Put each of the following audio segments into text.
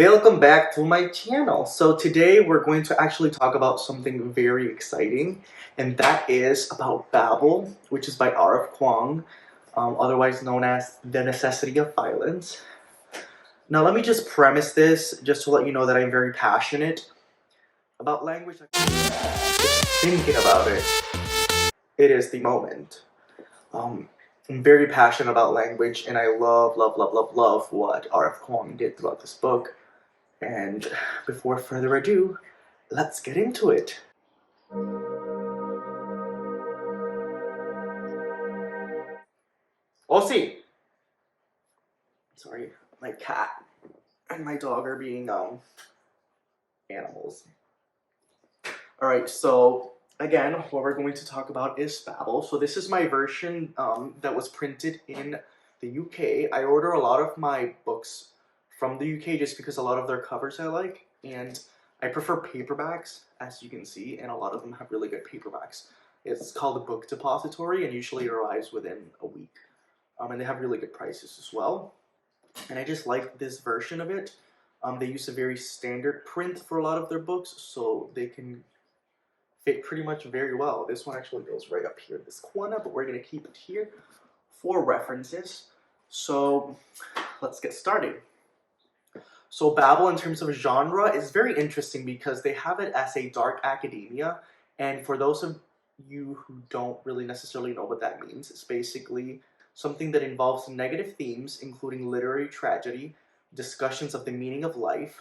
Welcome back to my channel. So today we're going to actually talk about something very exciting, and that is about Babel, which is by RF Kuang, otherwise known as The Necessity of Violence. Now let me just premise this, just to let you know that I'm very passionate about language. Just thinking about it, it is the moment. I'm very passionate about language, and I love what RF Kuang did throughout this book. And before further ado, let's get into it. Aussie! Sorry, my cat and my dog are being animals. Alright, so again, what we're going to talk about is Babel. So this is my version that was printed in the UK. I order a lot of my books from the UK just because a lot of their covers I like, and I prefer paperbacks, as you can see, and a lot of them have really good paperbacks. It's called a book depository, and usually it arrives within a week. And they have really good prices as well. And I just like this version of it. They use a very standard print for a lot of their books, so they can fit pretty much very well. This one actually goes right up here in this corner, but we're going to keep it here for references. So let's get started. So Babel, in terms of genre, is very interesting because they have it as a dark academia, and for those of you who don't really necessarily know what that means, it's basically something that involves negative themes, including literary tragedy, discussions of the meaning of life,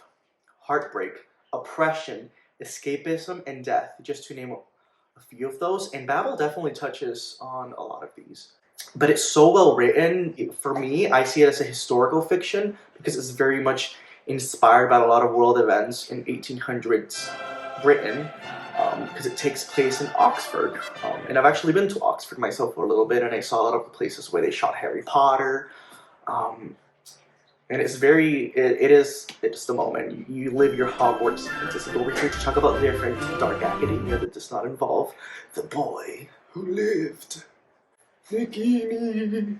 heartbreak, oppression, escapism, and death, just to name a few of those. And Babel definitely touches on a lot of these. But it's so well written. For me, I see it as a historical fiction because it's very much inspired by a lot of world events in 1800s Britain, because it takes place in Oxford. And I've actually been to Oxford myself for a little bit, and I saw a lot of the places where they shot Harry Potter. And it's it's the moment. You live your Hogwarts fantasy. But we're here to talk about different dark academia that does not involve the boy who lived. Nagini.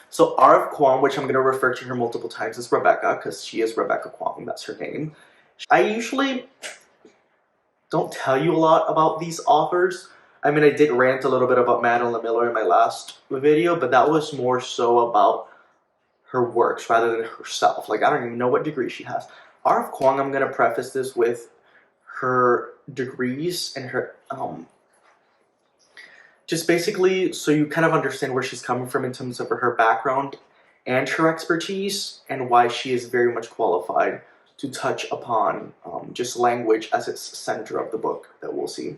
So RF Kuang, which I'm going to refer to her multiple times as Rebecca, because she is Rebecca Kuang, that's her name. I usually don't tell you a lot about these authors. I mean, I did rant a little bit about Madeline Miller in my last video, but that was more so about her works rather than herself. Like, I don't even know what degree she has. RF Kuang, I'm going to preface this with her degrees and her just basically so you kind of understand where she's coming from in terms of her background and her expertise, and why she is very much qualified to touch upon just language as its center of the book that we'll see.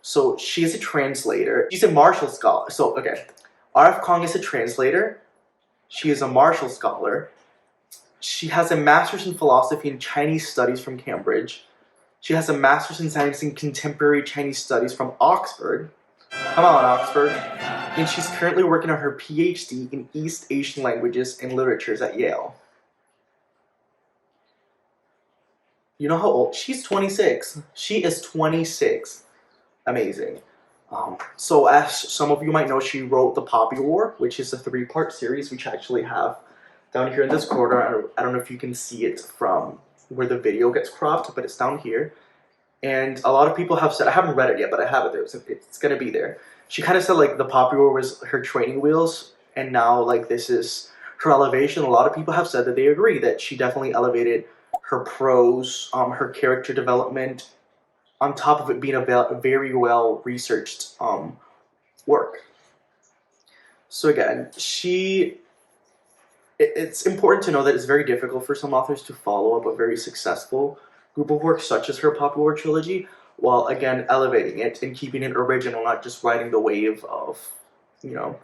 So she is a translator. She's a Marshall scholar. So, okay, RF Kuang is a translator. She is a Marshall scholar. She has a master's in philosophy and Chinese studies from Cambridge. She has a master's in science in contemporary Chinese studies from Oxford. Come on, Oxford. And she's currently working on her PhD in East Asian languages and literatures at Yale. You know how old? She's 26. She is 26. Amazing. So as some of you might know, she wrote The Poppy War, which is a 3-part series, which I actually have down here in this corner. I don't know if you can see it from where the video gets cropped, but it's down here. And a lot of people have said, I haven't read it yet, but I have it there, so it's going to be there. She kind of said, like, The Poppy War was her training wheels, and now, like, this is her elevation. A lot of people have said that they agree that she definitely elevated her prose, her character development, on top of it being a very well-researched work. So again, it's important to know that it's very difficult for some authors to follow up a very successful group of works such as her Poppy War trilogy, while again elevating it and keeping it original, not just riding the wave of, you know,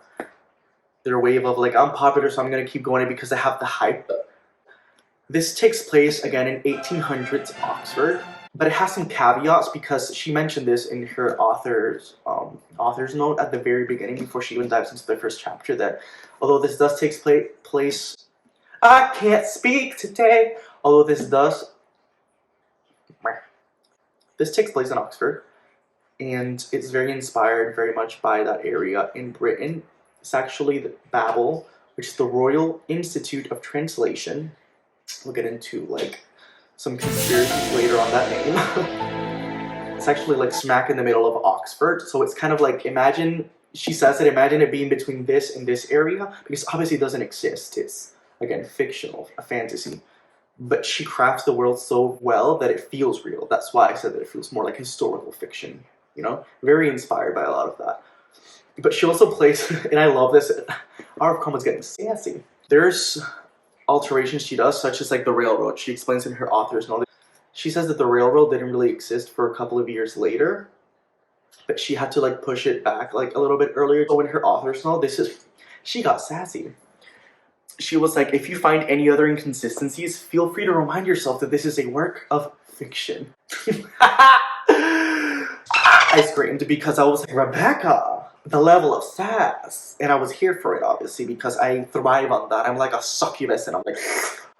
their wave of like, I'm popular, so I'm going to keep going because I have the hype. This takes place again in 1800s Oxford, but it has some caveats because she mentioned this in her author's note at the very beginning before she even dives into the first chapter, that although this does take place, I can't speak today, although this takes place in Oxford, and it's very inspired very much by that area in Britain. It's actually the Babel, which is the Royal Institute of Translation, We'll get into like some conspiracies later on that name. It's actually like smack in the middle of Oxford, so it's kind of like, imagine, she says that, imagine it being between this and this area, because obviously it doesn't exist. It's, again, fictional, a fantasy. But she crafts the world so well that it feels real. That's why I said that it feels more like historical fiction, you know? Very inspired by a lot of that. But she also plays, and I love this, RF Kuang was getting sassy. There's alterations she does, such as like the railroad. She explains in her authors and all that. She says that the railroad didn't really exist for a couple of years later, but she had to like push it back like a little bit earlier. So in her authors and all, she got sassy. She was like, if you find any other inconsistencies, feel free to remind yourself that this is a work of fiction. I screamed because I was like, Rebecca, the level of sass. And I was here for it, obviously, because I thrive on that. I'm like a succubus, and I'm like,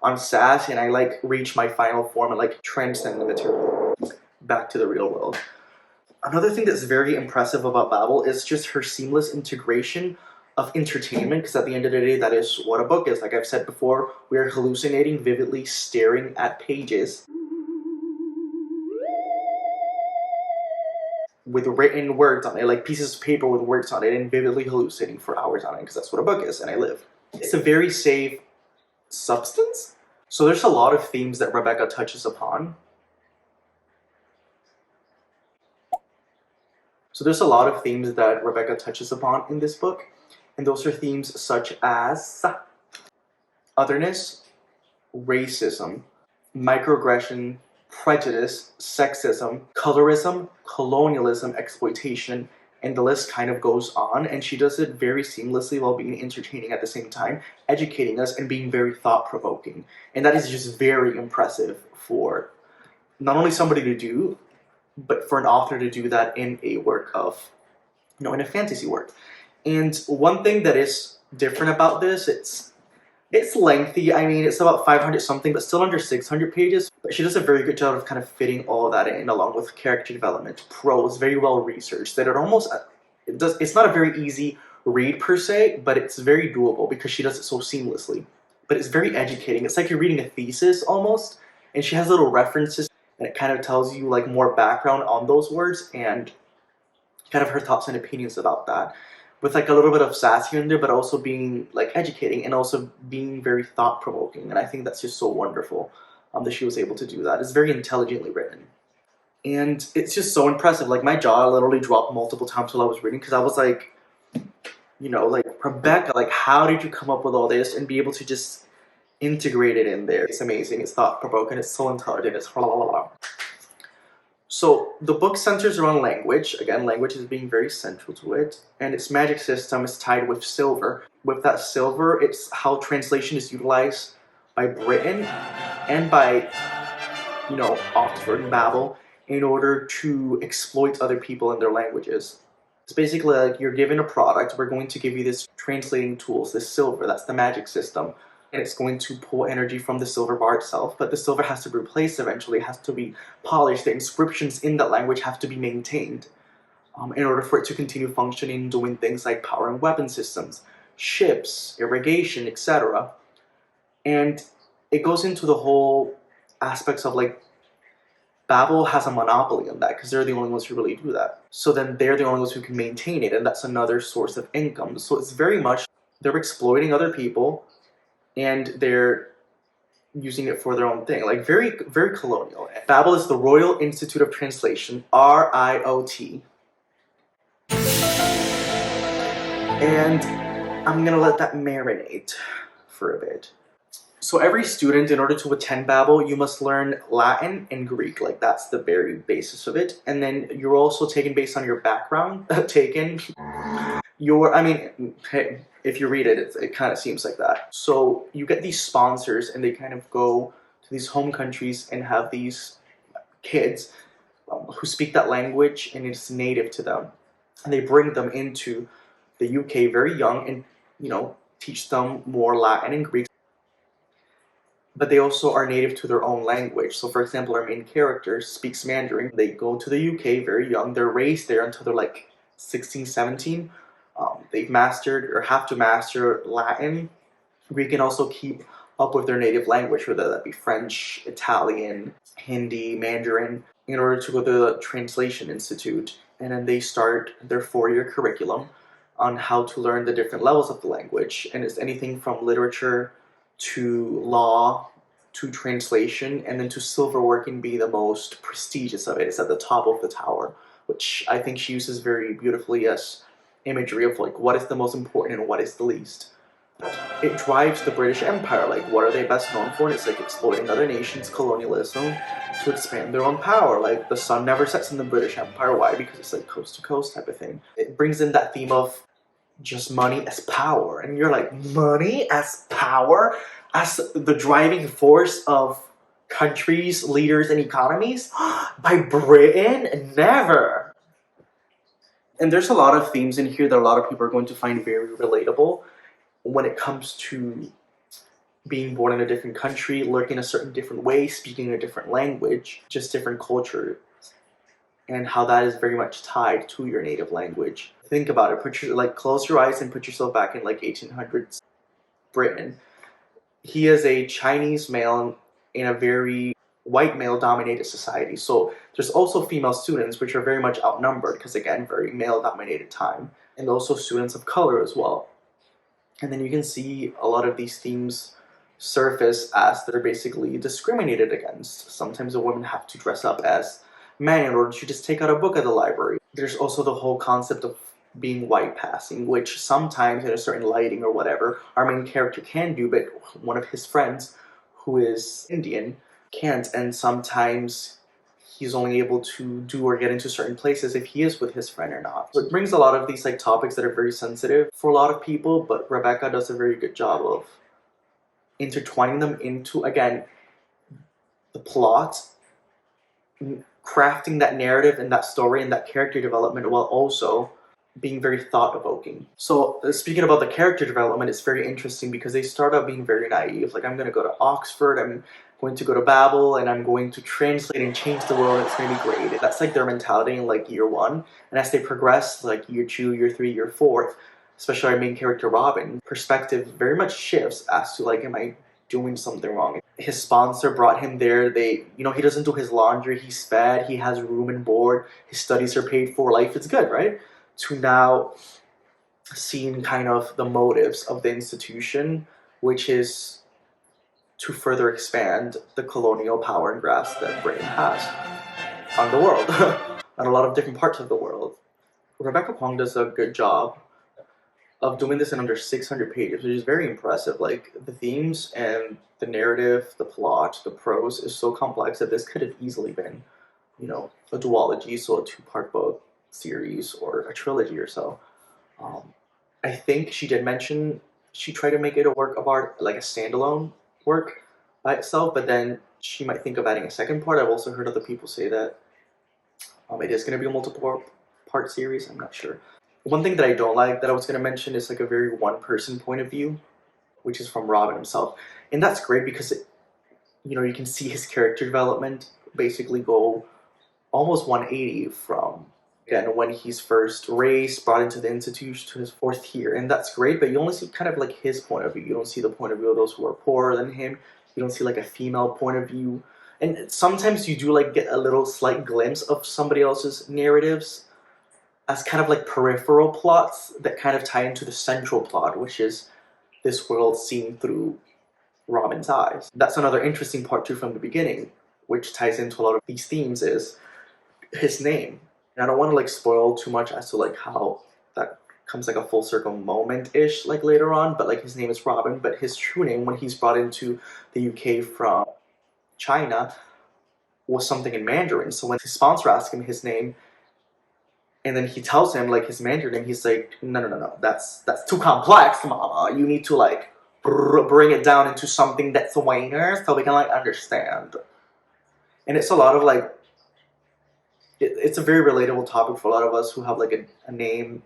I'm sass, and I like reach my final form and like transcend the material back to the real world. Another thing that's very impressive about Babel is just her seamless integration of entertainment, because at the end of the day, that is what a book is. Like I've said before, we are hallucinating, vividly staring at pages with written words on it, like pieces of paper with words on it, and vividly hallucinating for hours on it, because that's what a book is, and I live. It's a very safe substance. So there's a lot of themes that Rebecca touches upon. In this book, and those are themes such as otherness, racism, microaggression, prejudice, sexism, colorism, colonialism, exploitation, and the list kind of goes on, and she does it very seamlessly while being entertaining at the same time, educating us and being very thought-provoking. And that is just very impressive for not only somebody to do, but for an author to do that in a work of, you know, in a fantasy work. And one thing that is different about this, it's lengthy. I mean, it's about 500 something, but still under 600 pages. But she does a very good job of kind of fitting all of that in, along with character development, prose, very well researched. That it's not a very easy read per se, but it's very doable because she does it so seamlessly. But it's very educating. It's like you're reading a thesis almost, and she has little references, and it kind of tells you like more background on those words and kind of her thoughts and opinions about that, with like a little bit of sass here and there, but also being like educating and also being very thought-provoking. And I think that's just so wonderful that she was able to do that. It's very intelligently written. And it's just so impressive. Like my jaw literally dropped multiple times while I was reading, because I was like, you know, like, Rebecca, like, how did you come up with all this and be able to just integrate it in there? It's amazing. It's thought-provoking. It's so intelligent. It's blah, blah, blah, blah. So the book centers around language. Again, language is being very central to it. And its magic system is tied with silver. With that silver, it's how translation is utilized by Britain and by, you know, Oxford and Babel in order to exploit other people and their languages. It's basically like you're given a product, we're going to give you this translating tools, this silver, that's the magic system. And it's going to pull energy from the silver bar itself, but the silver has to be replaced eventually, it has to be polished, the inscriptions in that language have to be maintained in order for it to continue functioning, doing things like powering weapon systems, ships, irrigation, etc. And it goes into the whole aspects of like, Babel has a monopoly on that because they're the only ones who really do that. So then they're the only ones who can maintain it, and that's another source of income. So it's very much, they're exploiting other people, and they're using it for their own thing. Like very, very colonial. Babel is the Royal Institute of Translation, RIOT. And I'm gonna let that marinate for a bit. So every student, in order to attend Babel, you must learn Latin and Greek. Like that's the very basis of it. And then you're also taken based on your background. Hey, if you read it, it kind of seems like that. So you get these sponsors, and they kind of go to these home countries and have these kids who speak that language and it's native to them. And they bring them into the UK very young and, you know, teach them more Latin and Greek. But they also are native to their own language. So for example, our main character speaks Mandarin. They go to the UK very young. They're raised there until they're like 16, 17. They've mastered or have to master Latin, Greek, and also keep up with their native language, whether that be French, Italian, Hindi, Mandarin, in order to go to the Translation Institute. And then they start their 4-year curriculum on how to learn the different levels of the language. And it's anything from literature to law to translation, and then to silverworking being the most prestigious of it. It's at the top of the tower, which I think she uses very beautifully as imagery of like what is the most important and what is the least. It drives the British Empire. Like, what are they best known for? And it's like exploiting other nations, colonialism, to expand their own power. Like, the sun never sets in the British Empire. Why? Because it's like coast to coast type of thing. It brings in that theme of just money as power. And you're like, money as power? As the driving force of countries, leaders, and economies? By Britain? Never! And there's a lot of themes in here that a lot of people are going to find very relatable when it comes to being born in a different country, looking a certain different way, speaking a different language, just different culture, and how that is very much tied to your native language. Think about it. Close your eyes and put yourself back in like 1800s Britain. He is a Chinese male in a very white male dominated society. So there's also female students, which are very much outnumbered because, again, very male dominated time, and also students of color as well. And then you can see a lot of these themes surface as they're basically discriminated against. Sometimes the women have to dress up as men in order to just take out a book at the library. There's also the whole concept of being white passing, which sometimes in a certain lighting or whatever, our main character can do, but one of his friends, who is Indian, can't. And sometimes he's only able to do or get into certain places if he is with his friend or not. So it brings a lot of these like topics that are very sensitive for a lot of people, but Rebecca does a very good job of intertwining them into, again, the plot, crafting that narrative and that story and that character development while also being very thought-evoking. So speaking about the character development, it's very interesting because they start out being very naive. Like, I'm going to go to Oxford, I'm going to go to Babel, and I'm going to translate and change the world. It's going to be great. That's like their mentality in like year 1. And as they progress, like year 2, year 3, year 4, especially our main character Robin, perspective very much shifts as to like, am I doing something wrong? His sponsor brought him there. He doesn't do his laundry, he's fed, he has room and board, his studies are paid for, life is good, right? To now seeing kind of the motives of the institution, which is to further expand the colonial power and grasp that Britain has on the world, on a lot of different parts of the world. Rebecca Kuang does a good job of doing this in under 600 pages, which is very impressive. Like, the themes and the narrative, the plot, the prose is so complex that this could have easily been, a duology, so a 2-part book series or a trilogy or so. I think she did mention she tried to make it a work of art, like a standalone work by itself, but then she might think of adding a second part. I've also heard other people say that it is going to be a multiple part series. I'm not sure. One thing that I don't like that I was going to mention is like a very one-person point of view, which is from Robin himself. And that's great because, you can see his character development basically go almost 180 from, again, when he's first raised, brought into the institution to his 4th year. And that's great, but you only see kind of like his point of view. You don't see the point of view of those who are poorer than him. You don't see like a female point of view. And sometimes you do like get a little slight glimpse of somebody else's narratives as kind of like peripheral plots that kind of tie into the central plot, which is this world seen through Robin's eyes. That's another interesting part too from the beginning, which ties into a lot of these themes, is his name. And I don't want to like spoil too much as to like how that comes like a full circle moment-ish like later on, but like his name is Robin, but his true name when he's brought into the UK from China was something in Mandarin. So when his sponsor asked him his name, and then he tells him like his Mandarin name, he's like, no, that's too complex, mama. You need to like bring it down into something that's whiter so we can like understand. And it's a lot of like, it's a very relatable topic for a lot of us who have like a name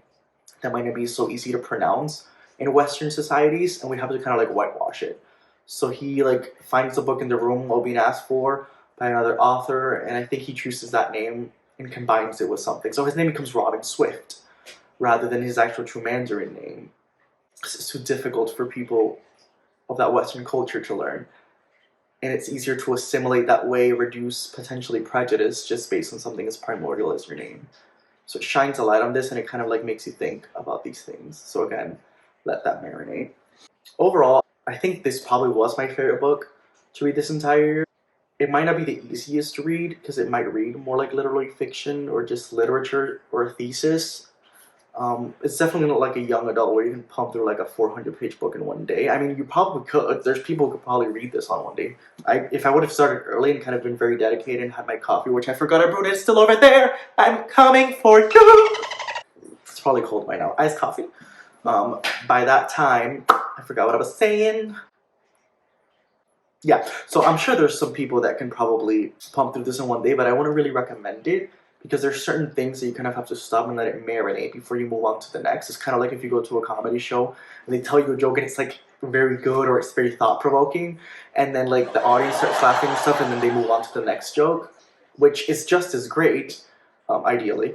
that might not be so easy to pronounce in Western societies, and we have to kind of like whitewash it. So he like finds a book in the room while being asked for by another author, and I think he chooses that name and combines it with something. So his name becomes Robin Swift rather than his actual true Mandarin name. It's too difficult for people of that Western culture to learn. And it's easier to assimilate that way, reduce potentially prejudice just based on something as primordial as your name. So it shines a light on this, and it kind of like makes you think about these things. So again, let that marinate. Overall, I think this probably was my favorite book to read this entire year. It might not be the easiest to read because it might read more like literary fiction or just literature or a thesis. It's definitely not like a young adult where you can pump through like a 400-page book in one day. I mean, you probably could. There's people who could probably read this on one day. If I would have started early and kind of been very dedicated and had my coffee, which I forgot I brewed, it's still over there. I'm coming for you. It's probably cold by now. Iced coffee. By that time, I forgot what I was saying. Yeah, so I'm sure there's some people that can probably pump through this in one day, but I wouldn't really recommend it because there's certain things that you kind of have to stop and let it marinate before you move on to the next. It's kind of like if you go to a comedy show and they tell you a joke and it's like very good or it's very thought-provoking, and then like the audience starts laughing and stuff, and then they move on to the next joke, which is just as great, ideally,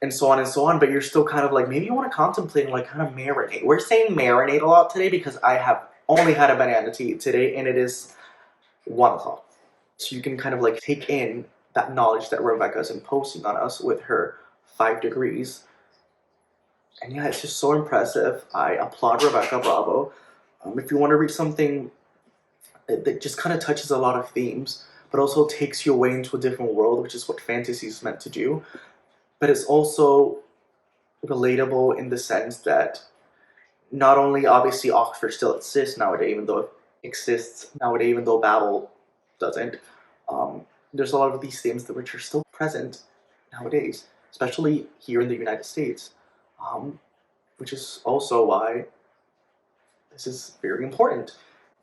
and so on, but you're still kind of like, maybe you want to contemplate and like kind of marinate. We're saying marinate a lot today because I have only had a banana tea today, and it is 1 o'clock. So you can kind of like take in that knowledge that Rebecca is imposing on us with her 5 degrees. And yeah, it's just so impressive. I applaud Rebecca, bravo. If you want to read something that just kind of touches a lot of themes, but also takes you away into a different world, which is what fantasy is meant to do, but it's also relatable in the sense that not only obviously Oxford still exists nowadays, even though Babel doesn't. There's a lot of these themes which are still present nowadays, especially here in the United States, which is also why this is very important.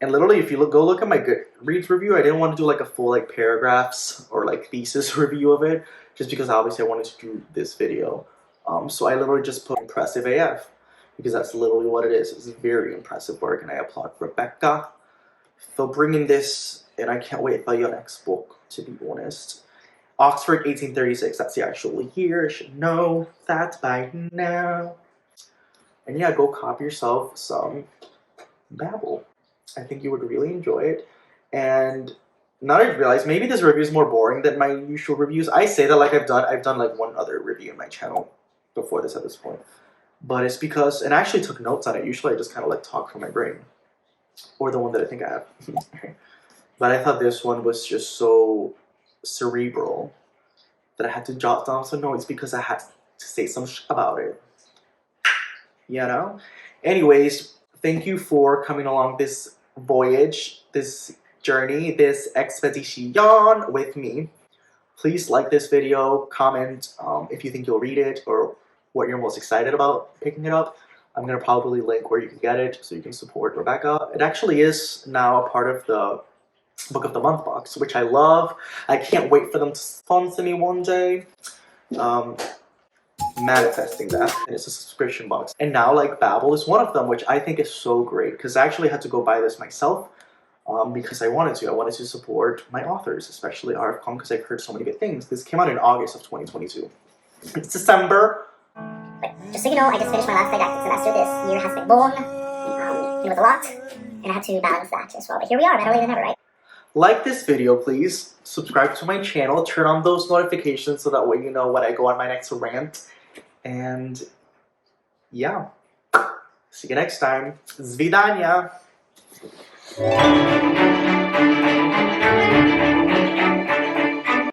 And literally, if you go look at my Goodreads review, I didn't want to do like a full like paragraphs or like thesis review of it, just because obviously I wanted to do this video. So I literally just put impressive AF, because that's literally what it is. It's very impressive work, and I applaud Rebecca for bringing this, and I can't wait for your next book, to be honest. Oxford 1836, that's the actual year. You should know that by now. And yeah, go copy yourself some Babel. I think you would really enjoy it. And now I realize maybe this review is more boring than my usual reviews. I say that like I've done like one other review in my channel before this at this point. But it's because, and I actually took notes on it. Usually I just kind of like talk from my brain. Or the one that I think I have. But I thought this one was just so cerebral that I had to jot down some notes because I had to say some about it. You know? Anyways, thank you for coming along this voyage, this journey, this expedition with me. Please like this video, comment if you think you'll read it or what you're most excited about picking it up. I'm going to probably link where you can get it so you can support Rebecca. It actually is now a part of the Book of the Month box, which I love. I can't wait for them to sponsor me one day. Manifesting that, and it's a subscription box. And now like Babel is one of them, which I think is so great, because I actually had to go buy this myself because I wanted to support my authors, especially RF Kuang, because I've heard so many good things. This came out in August of 2022. It's December. But just so you know, I just finished my last didactic semester. This year has been long. It was a lot, and I had to balance that as well. But here we are, better late than never, right? Like this video, please. Subscribe to my channel. Turn on those notifications so that way you know when I go on my next rant. And yeah, see you next time. Zvidanya.